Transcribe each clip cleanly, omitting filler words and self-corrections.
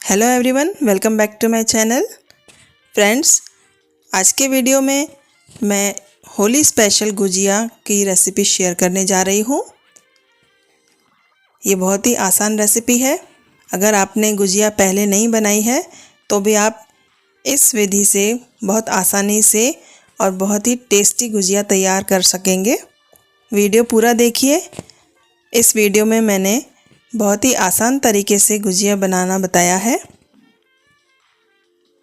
Hello everyone, welcome back to my channel. Friends, आज के video में मैं होली स्पेशल गुजिया की रेसिपी शेयर करने जा रही हूँ। ये बहुत ही आसान रेसिपी है। अगर आपने गुजिया पहले नहीं बनाई है तो भी आप इस विधि से बहुत आसानी से और बहुत ही टेस्टी गुजिया तैयार कर सकेंगे। वीडियो पूरा देखिए। इस वीडियो में मैंने बहुत ही आसान तरीके से गुजिया बनाना बताया है।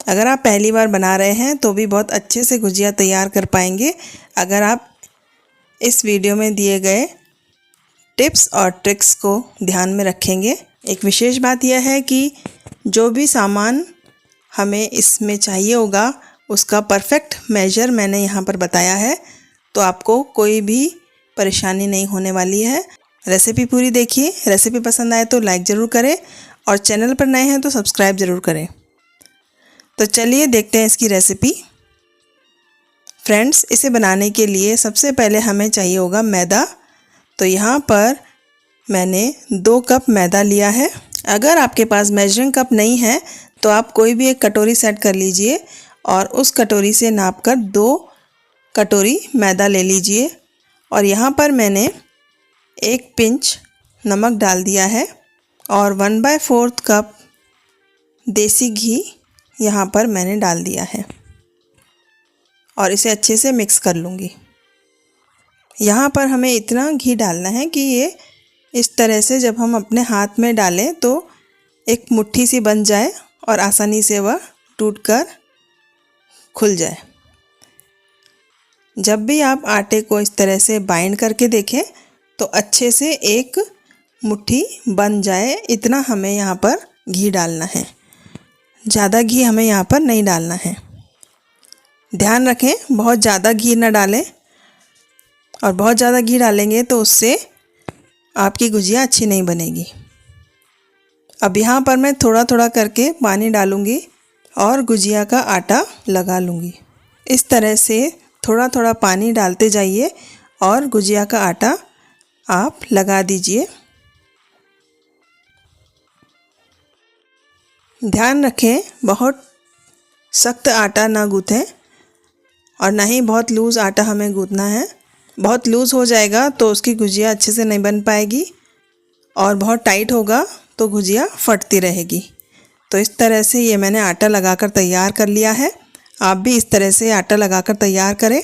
अगर आप पहली बार बना रहे हैं तो भी बहुत अच्छे से गुजिया तैयार कर पाएंगे अगर आप इस वीडियो में दिए गए टिप्स और ट्रिक्स को ध्यान में रखेंगे। एक विशेष बात यह है कि जो भी सामान हमें इसमें चाहिए होगा उसका परफेक्ट मेजर मैंने यहाँ पर बताया है, तो आपको कोई भी परेशानी नहीं होने वाली है। रेसिपी पूरी देखिए। रेसिपी पसंद आए तो लाइक ज़रूर करें और चैनल पर नए हैं तो सब्सक्राइब ज़रूर करें। तो चलिए देखते हैं इसकी रेसिपी। फ्रेंड्स, इसे बनाने के लिए सबसे पहले हमें चाहिए होगा मैदा। तो यहाँ पर मैंने 2 कप मैदा लिया है। अगर आपके पास मेजरिंग कप नहीं है तो आप कोई भी एक कटोरी सेट कर लीजिए और उस कटोरी से नापकर 2 कटोरी मैदा ले लीजिए। और यहाँ पर मैंने 1 पिंच नमक डाल दिया है और 1/4 कप देसी घी यहाँ पर मैंने डाल दिया है और इसे अच्छे से मिक्स कर लूँगी। यहाँ पर हमें इतना घी डालना है कि ये इस तरह से जब हम अपने हाथ में डालें तो एक मुट्ठी सी बन जाए और आसानी से वह टूटकर खुल जाए। जब भी आप आटे को इस तरह से बाइंड करके देखें तो अच्छे से एक मुट्ठी बन जाए, इतना हमें यहाँ पर घी डालना है। ज़्यादा घी हमें यहाँ पर नहीं डालना है। ध्यान रखें, बहुत ज़्यादा घी ना डालें, और बहुत ज़्यादा घी डालेंगे तो उससे आपकी गुजिया अच्छी नहीं बनेगी। अब यहाँ पर मैं थोड़ा थोड़ा करके पानी डालूँगी और गुजिया का आटा लगा लूँगी। इस तरह से थोड़ा थोड़ा पानी डालते जाइए और गुजिया का आटा आप लगा दीजिए। ध्यान रखें, बहुत सख्त आटा ना गूँथें और ना ही बहुत लूज़ आटा हमें गूँथना है। बहुत लूज़ हो जाएगा तो उसकी गुजिया अच्छे से नहीं बन पाएगी और बहुत टाइट होगा तो गुजिया फटती रहेगी। तो इस तरह से ये मैंने आटा लगाकर तैयार कर लिया है। आप भी इस तरह से आटा लगाकर तैयार करें।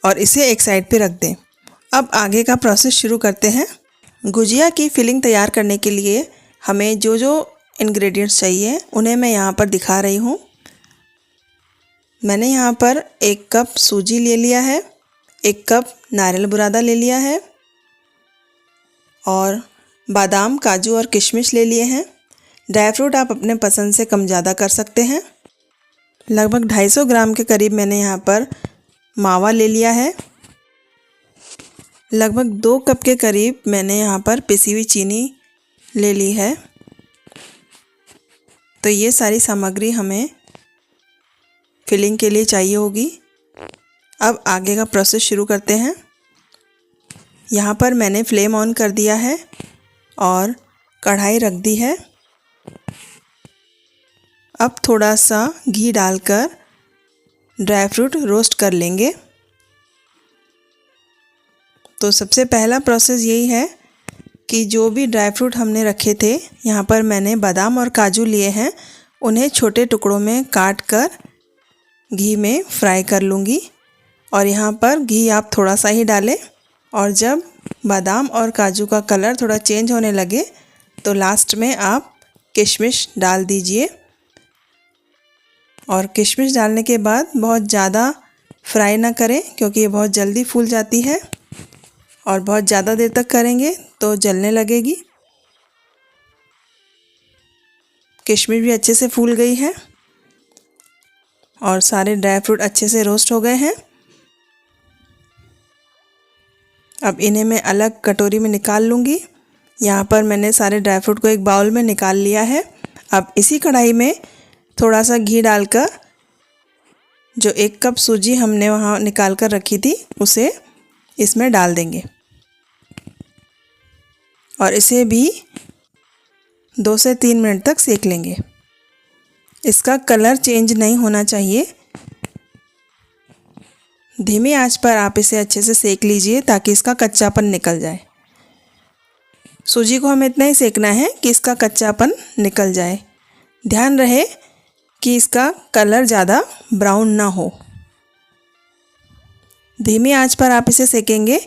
और इसे एक साइड पे रख दें। अब आगे का प्रोसेस शुरू करते हैं। गुजिया की फिलिंग तैयार करने के लिए हमें जो जो इंग्रेडिएंट्स चाहिए उन्हें मैं यहाँ पर दिखा रही हूँ। मैंने यहाँ पर 1 कप सूजी ले लिया है, 1 कप नारियल बुरादा ले लिया है और बादाम, काजू और किशमिश ले लिए हैं। ड्राई फ्रूट आप अपने पसंद से कम ज़्यादा कर सकते हैं। लगभग 250 ग्राम के करीब मैंने यहाँ पर मावा ले लिया है। लगभग 2 कप के करीब मैंने यहाँ पर पिसी हुई चीनी ले ली है। तो ये सारी सामग्री हमें फिलिंग के लिए चाहिए होगी। अब आगे का प्रोसेस शुरू करते हैं। यहाँ पर मैंने फ्लेम ऑन कर दिया है और कढ़ाई रख दी है। अब थोड़ा सा घी डालकर ड्राई फ्रूट रोस्ट कर लेंगे। तो सबसे पहला प्रोसेस यही है कि जो भी ड्राई फ्रूट हमने रखे थे, यहाँ पर मैंने बादाम और काजू लिए हैं, उन्हें छोटे टुकड़ों में काट कर घी में फ्राई कर लूँगी। और यहाँ पर घी आप थोड़ा सा ही डालें और जब बादाम और काजू का कलर थोड़ा चेंज होने लगे तो लास्ट में आप किशमिश डाल दीजिए। और किशमिश डालने के बाद बहुत ज़्यादा फ्राई ना करें क्योंकि ये बहुत जल्दी फूल जाती है और बहुत ज़्यादा देर तक करेंगे तो जलने लगेगी। किशमिश भी अच्छे से फूल गई है और सारे ड्राई फ्रूट अच्छे से रोस्ट हो गए हैं। अब इन्हें मैं अलग कटोरी में निकाल लूँगी। यहाँ पर मैंने सारे ड्राई फ्रूट को एक बाउल में निकाल लिया है। अब इसी कढ़ाई में थोड़ा सा घी डालकर जो 1 कप सूजी हमने वहाँ निकाल कर रखी थी उसे इसमें डाल देंगे। और इसे भी 2 से 3 मिनट तक सेक लेंगे। इसका कलर चेंज नहीं होना चाहिए। धीमी आंच पर आप इसे अच्छे से सेक लीजिए ताकि इसका कच्चापन निकल जाए। सूजी को हमें इतना ही सेकना है कि इसका कच्चापन निकल जाए। ध्यान रहे कि इसका कलर ज़्यादा ब्राउन ना हो। धीमी आंच पर आप इसे सेकेंगे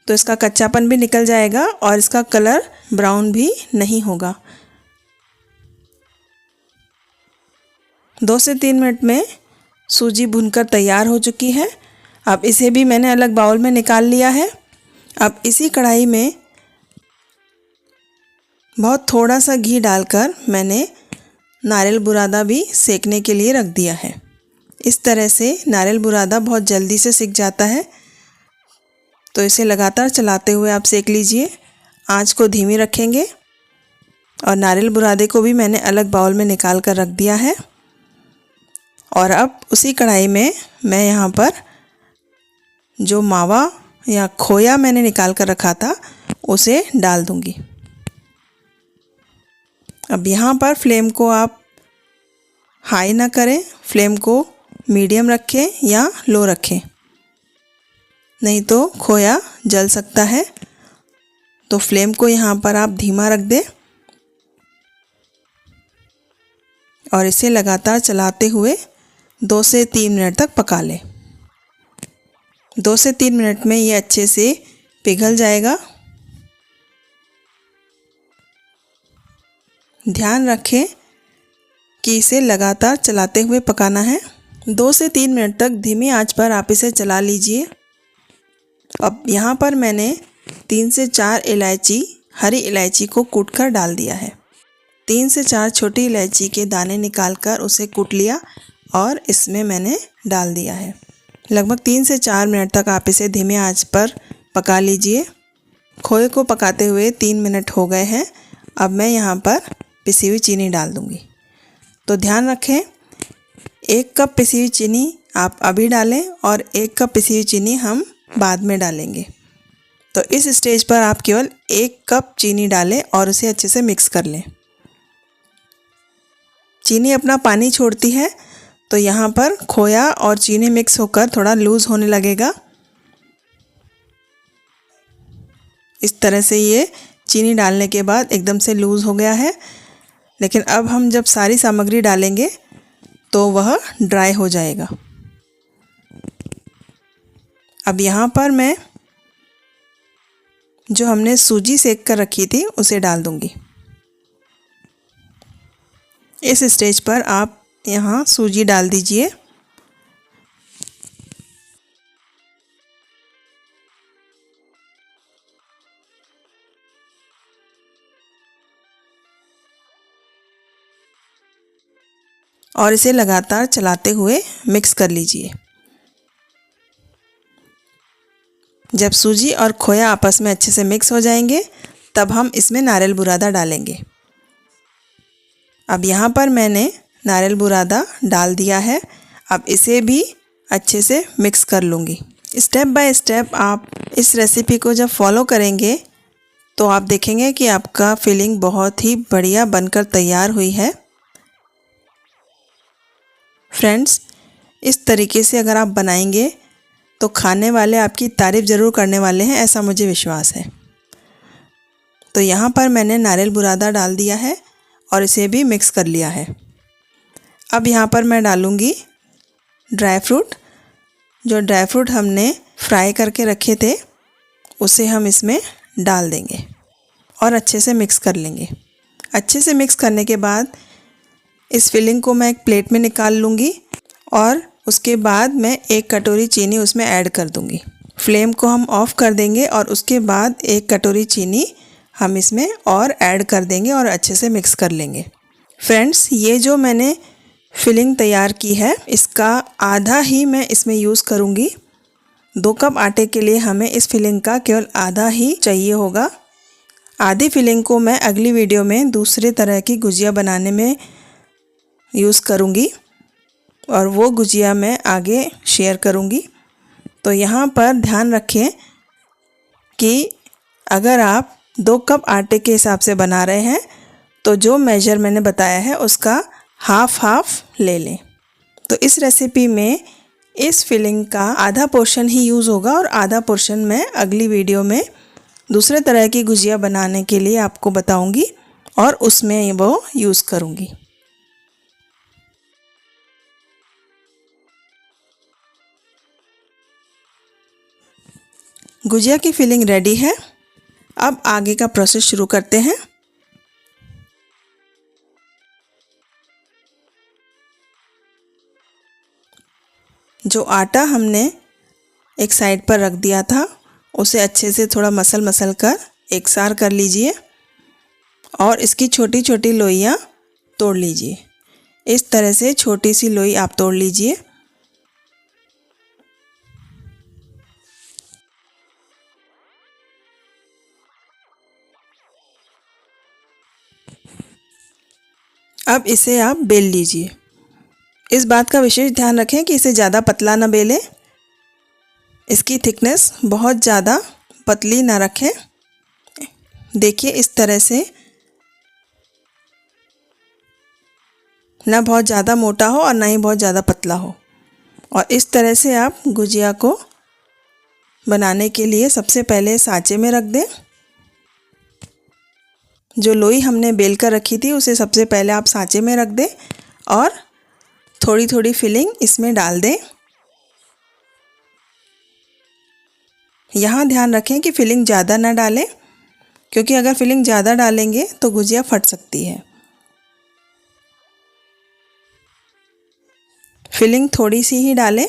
तो इसका कच्चापन भी निकल जाएगा और इसका कलर ब्राउन भी नहीं होगा। 2 से 3 मिनट में सूजी भूनकर तैयार हो चुकी है। अब इसे भी मैंने अलग बाउल में निकाल लिया है। अब इसी कढ़ाई में बहुत थोड़ा सा घी डालकर मैंने नारियल बुरादा भी सेकने के लिए रख दिया है। इस तरह से नारियल बुरादा बहुत जल्दी से सिक जाता है, तो इसे लगातार चलाते हुए आप सेक लीजिए। आंच को धीमी रखेंगे और नारियल बुरादे को भी मैंने अलग बाउल में निकाल कर रख दिया है। और अब उसी कढ़ाई में मैं यहाँ पर जो मावा या खोया मैंने निकाल कर रखा था उसे डाल दूँगी। अब यहाँ पर फ्लेम को आप हाई ना करें, फ्लेम को मीडियम रखें या लो रखें, नहीं तो खोया जल सकता है। तो फ्लेम को यहाँ पर आप धीमा रख दें और इसे लगातार चलाते हुए 2 से 3 मिनट तक पका लें। 2 से 3 मिनट में ये अच्छे से पिघल जाएगा। ध्यान रखें कि इसे लगातार चलाते हुए पकाना है। 2 से 3 मिनट तक धीमी आंच पर आप इसे चला लीजिए। अब यहाँ पर मैंने 3 से 4 इलायची, हरी इलायची को कूटकर डाल दिया है। 3 से 4 छोटी इलायची के दाने निकालकर उसे कूट लिया और इसमें मैंने डाल दिया है। लगभग 3 से 4 मिनट तक आप इसे धीमी आंच पर पका लीजिए। खोए को पकाते हुए 3 मिनट हो गए हैं। अब मैं यहाँ पर पिसी हुई चीनी डाल दूँगी। तो ध्यान रखें, 1 कप पिसी हुई चीनी आप अभी डालें और 1 कप पिसी हुई चीनी हम बाद में डालेंगे। तो इस स्टेज पर आप केवल 1 कप चीनी डालें और उसे अच्छे से मिक्स कर लें। चीनी अपना पानी छोड़ती है, तो यहाँ पर खोया और चीनी मिक्स होकर थोड़ा लूज़ होने लगेगा। इस तरह से ये चीनी डालने के बाद एकदम से लूज़ हो गया है। लेकिन अब हम जब सारी सामग्री डालेंगे तो वह ड्राई हो जाएगा। अब यहाँ पर मैं जो हमने सूजी सेक कर रखी थी उसे डाल दूँगी। इस स्टेज पर आप यहाँ सूजी डाल दीजिए। और इसे लगातार चलाते हुए मिक्स कर लीजिए। जब सूजी और खोया आपस में अच्छे से मिक्स हो जाएंगे तब हम इसमें नारियल बुरादा डालेंगे। अब यहाँ पर मैंने नारियल बुरादा डाल दिया है। अब इसे भी अच्छे से मिक्स कर लूँगी। स्टेप बाय स्टेप आप इस रेसिपी को जब फॉलो करेंगे तो आप देखेंगे कि आपका फिलिंग बहुत ही बढ़िया बनकर तैयार हुई है। फ्रेंड्स, इस तरीके से अगर आप बनाएंगे तो खाने वाले आपकी तारीफ़ ज़रूर करने वाले हैं, ऐसा मुझे विश्वास है। तो यहाँ पर मैंने नारियल बुरादा डाल दिया है और इसे भी मिक्स कर लिया है। अब यहाँ पर मैं डालूँगी ड्राई फ्रूट। जो ड्राई फ्रूट हमने फ्राई करके रखे थे उसे हम इसमें डाल देंगे और अच्छे से मिक्स कर लेंगे। अच्छे से मिक्स करने के बाद इस फिलिंग को मैं एक प्लेट में निकाल लूँगी और उसके बाद मैं 1 कटोरी चीनी उसमें ऐड कर दूँगी। फ्लेम को हम ऑफ़ कर देंगे और उसके बाद 1 कटोरी चीनी हम इसमें और ऐड कर देंगे और अच्छे से मिक्स कर लेंगे। फ्रेंड्स, ये जो मैंने फिलिंग तैयार की है इसका आधा ही मैं इसमें यूज़ करूँगी। 2 कप आटे के लिए हमें इस फिलिंग का केवल आधा ही चाहिए होगा। आधी फिलिंग को मैं अगली वीडियो में दूसरे तरह की गुजिया बनाने में यूज़ करूँगी और वो गुजिया मैं आगे शेयर करूँगी। तो यहाँ पर ध्यान रखें कि अगर आप 2 कप आटे के हिसाब से बना रहे हैं तो जो मेजर मैंने बताया है उसका हाफ हाफ ले लें। तो इस रेसिपी में इस फिलिंग का आधा पोर्शन ही यूज़ होगा और आधा पोर्शन मैं अगली वीडियो में दूसरे तरह की गुजिया बनाने के लिए आपको बताऊंगी और उसमें वो यूज़ करूंगी। गुजिया की फिलिंग रेडी है। अब आगे का प्रोसेस शुरू करते हैं। जो आटा हमने एक साइड पर रख दिया था उसे अच्छे से थोड़ा मसल कर एकसार कर लीजिए और इसकी छोटी छोटी लोइयाँ तोड़ लीजिए। इस तरह से छोटी सी लोई आप तोड़ लीजिए। अब इसे आप बेल लीजिए। इस बात का विशेष ध्यान रखें कि इसे ज़्यादा पतला ना बेलें, इसकी थिकनेस बहुत ज़्यादा पतली ना रखें। देखिए इस तरह से, ना बहुत ज़्यादा मोटा हो और ना ही बहुत ज़्यादा पतला हो। और इस तरह से आप गुजिया को बनाने के लिए सबसे पहले सांचे में रख दें। जो लोई हमने बेल कर रखी थी उसे सबसे पहले आप सांचे में रख दें और थोड़ी थोड़ी फिलिंग इसमें डाल दें। यहाँ ध्यान रखें कि फिलिंग ज़्यादा ना डालें, क्योंकि अगर फिलिंग ज़्यादा डालेंगे तो गुजिया फट सकती है। फिलिंग थोड़ी सी ही डालें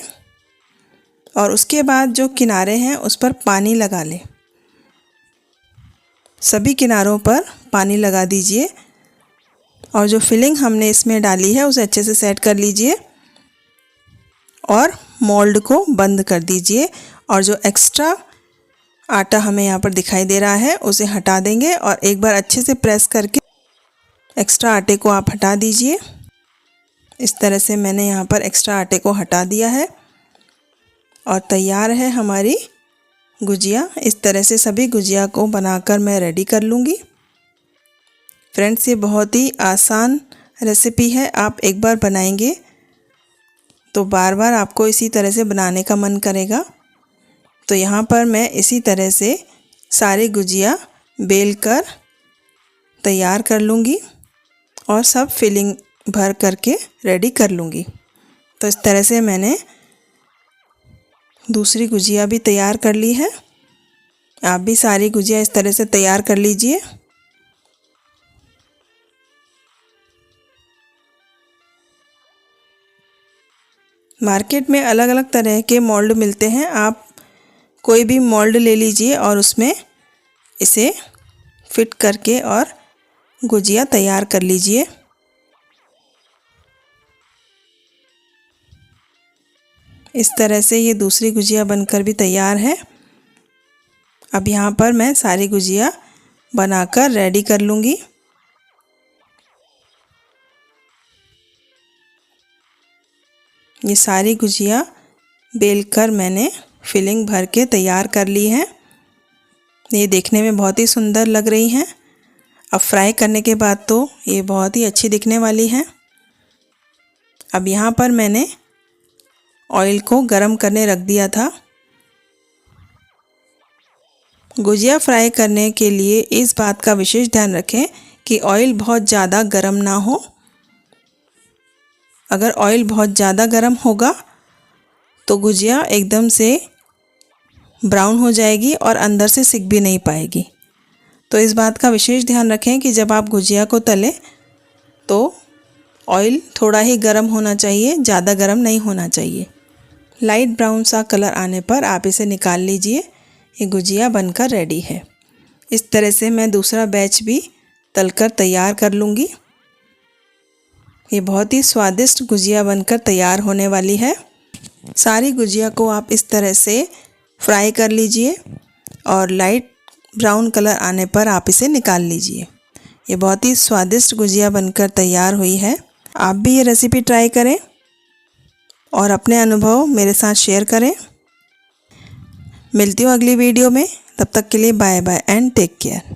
और उसके बाद जो किनारे हैं उस पर पानी लगा लें। सभी किनारों पर पानी लगा दीजिए और जो फिलिंग हमने इसमें डाली है उसे अच्छे से सेट कर लीजिए और मोल्ड को बंद कर दीजिए। और जो एक्स्ट्रा आटा हमें यहाँ पर दिखाई दे रहा है उसे हटा देंगे और एक बार अच्छे से प्रेस करके एक्स्ट्रा आटे को आप हटा दीजिए। इस तरह से मैंने यहाँ पर एक्स्ट्रा आटे को हटा दिया है और तैयार है हमारी गुजिया। इस तरह से सभी गुजिया को बनाकर मैं रेडी कर लूँगी। फ्रेंड्स, ये बहुत ही आसान रेसिपी है। आप एक बार बनाएंगे तो बार बार आपको इसी तरह से बनाने का मन करेगा। तो यहाँ पर मैं इसी तरह से सारी गुजिया बेल कर तैयार कर लूँगी और सब फिलिंग भर करके रेडी कर लूँगी। तो इस तरह से मैंने दूसरी गुजिया भी तैयार कर ली है। आप भी सारी गुजिया इस तरह से तैयार कर लीजिए। मार्केट में अलग अलग तरह के मोल्ड मिलते हैं, आप कोई भी मोल्ड ले लीजिए और उसमें इसे फिट करके और गुजिया तैयार कर लीजिए। इस तरह से ये दूसरी गुजिया बनकर भी तैयार है। अब यहाँ पर मैं सारी गुजिया बनाकर रेडी कर लूँगी। ये सारी गुजिया बेलकर मैंने फिलिंग भर के तैयार कर ली है। ये देखने में बहुत ही सुंदर लग रही हैं। अब फ्राई करने के बाद तो ये बहुत ही अच्छी दिखने वाली हैं। अब यहाँ पर मैंने ऑयल को गरम करने रख दिया था। गुजिया फ्राई करने के लिए इस बात का विशेष ध्यान रखें कि ऑयल बहुत ज़्यादा गरम ना हो। अगर ऑयल बहुत ज़्यादा गरम होगा तो गुजिया एकदम से ब्राउन हो जाएगी और अंदर से सिक भी नहीं पाएगी। तो इस बात का विशेष ध्यान रखें कि जब आप गुजिया को तलें तो ऑयल थोड़ा ही गरम होना चाहिए, ज़्यादा गरम नहीं होना चाहिए। लाइट ब्राउन सा कलर आने पर आप इसे निकाल लीजिए। ये गुजिया बनकर रेडी है। इस तरह से मैं दूसरा बैच भी तलकर तैयार कर लूँगी। ये बहुत ही स्वादिष्ट गुजिया बनकर तैयार होने वाली है। सारी गुजिया को आप इस तरह से फ्राई कर लीजिए और लाइट ब्राउन कलर आने पर आप इसे निकाल लीजिए। ये बहुत ही स्वादिष्ट गुजिया बनकर तैयार हुई है। आप भी ये रेसिपी ट्राई करें और अपने अनुभव मेरे साथ शेयर करें। मिलती हूँ अगली वीडियो में, तब तक के लिए bye bye and take care.